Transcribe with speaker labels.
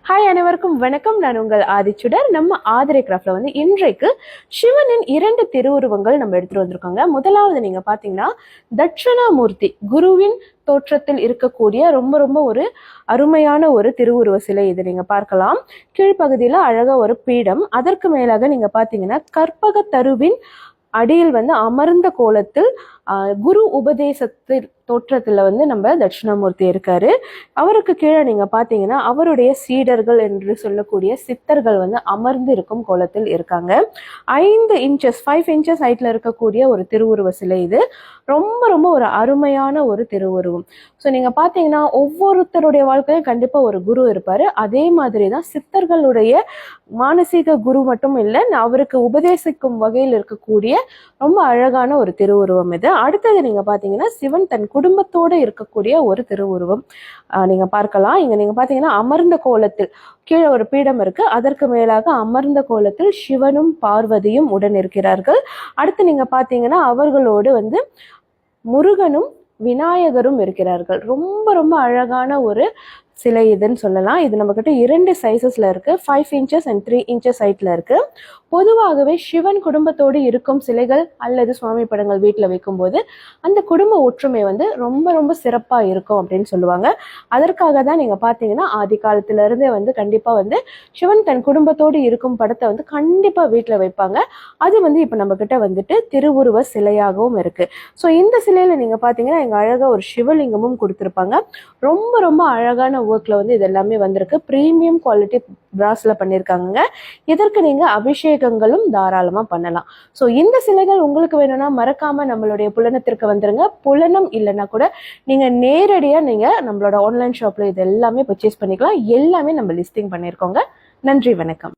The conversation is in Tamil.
Speaker 1: ஹாய் அனைவருக்கும் வணக்கம். நான் உங்கள் ஆதிச்சுடர். நம்ம ஆதிரை கிராஃப்ட்ல வந்து இன்றைக்கு சிவனின் 2 திருவுருவங்கள் நம்ம எடுத்துட்டு வந்திருக்கோங்க. முதலாவது நீங்க பாத்தீங்கன்னா தட்சிணாமூர்த்தி குருவின் தோற்றத்தில் இருக்கக்கூடிய ரொம்ப ரொம்ப ஒரு அருமையான ஒரு திருவுருவ சிலை. இது நீங்க பார்க்கலாம். கீழ்ப்பகுதியில அழகா ஒரு பீடம், அதற்கு மேலாக நீங்க பாத்தீங்கன்னா கற்பக தருவின் அடியில் வந்து அமர்ந்த கோலத்தில் குரு உபதேசத்தில் தோற்றத்துல வந்து நம்ம தட்சிணாமூர்த்தி இருக்காரு. அவருக்கு கீழே நீங்க பாத்தீங்கன்னா அவருடைய சீடர்கள் என்று சொல்லக்கூடிய சித்தர்கள் வந்து அமர்ந்து இருக்கும் கோலத்தில் இருக்காங்க. 5 இன்ச்சஸ் ஹைட்ல இருக்கக்கூடிய ஒரு திருவுருவ சிலை இது. ரொம்ப ரொம்ப ஒரு அருமையான ஒரு திருவுருவம். ஸோ நீங்க பாத்தீங்கன்னா ஒவ்வொருத்தருடைய வாழ்க்கையிலும் கண்டிப்பா ஒரு குரு இருப்பாரு. அதே மாதிரிதான் சித்தர்களுடைய மானசீக குரு மட்டும் இல்லை, அவருக்கு உபதேசிக்கும் வகையில் இருக்கக்கூடிய ரொம்ப அழகான ஒரு திருவுருவம் இது. அடுத்தது நீங்க பாத்தீங்கன்னா சிவன் தன் குடும்பத்தோடு இருக்கக்கூடிய ஒரு திருவுருவம் நீங்க பார்க்கலாம். இங்க நீங்க பாத்தீங்கன்னா அமர்ந்த கோலத்தில் கீழே ஒரு பீடம் இருக்கு, அதற்கு மேலாக அமர்ந்த கோலத்தில் சிவனும் பார்வதியும் உடன் இருக்கிறார்கள். அடுத்து நீங்க பாத்தீங்கன்னா அவர்களோடு வந்து முருகனும் விநாயகரும் இருக்கிறார்கள். ரொம்ப ரொம்ப அழகான ஒரு சிலை இதுன்னு சொல்லலாம். இது நம்ம கிட்ட 2 சைசஸ்ல இருக்கு, 5 இன்ச்சஸ் அண்ட் 3 இன்ச்சஸ் ஹைட்ல இருக்கு. பொதுவாகவே சிவன் குடும்பத்தோடு இருக்கும் சிலைகள் அல்லது சுவாமி படங்கள் வீட்டில் வைக்கும்போது அந்த குடும்ப ஒற்றுமை வந்து ரொம்ப ரொம்ப சிறப்பா இருக்கும் அப்படின்னு சொல்லுவாங்க. அதற்காக தான் நீங்க பாத்தீங்கன்னா ஆதி காலத்துல இருந்தே வந்து கண்டிப்பா வந்து சிவன் தன் குடும்பத்தோடு இருக்கும் படத்தை வந்து கண்டிப்பா வீட்டுல வைப்பாங்க. அது வந்து இப்ப நம்ம கிட்ட வந்துட்டு திருவுருவ சிலையாகவும் இருக்கு. ஸோ இந்த சிலையில நீங்க பாத்தீங்கன்னா எங்க அழகா ஒரு சிவலிங்கமும் கொடுத்திருப்பாங்க. ரொம்ப ரொம்ப அழகான ஒர்க்ல வந்து இது எல்லாமே வந்திருக்கு. பிரீமியம் குவாலிட்டி பிராஸ்ல பண்ணியிருக்காங்க. இதற்கு நீங்க அபிஷேகங்களும் தாராளமா பண்ணலாம். ஸோ இந்த சிலைகள் உங்களுக்கு வேணும்னா மறக்காம நம்மளுடைய புலனத்திற்கு வந்துருங்க. புலனம் இல்லைன்னா கூட நீங்க நேரடியா நீங்க நம்மளோட ஆன்லைன் ஷாப்ல இது எல்லாமே பர்ச்சேஸ் பண்ணிக்கலாம். எல்லாமே நம்ம லிஸ்டிங் பண்ணியிருக்கோங்க. நன்றி, வணக்கம்.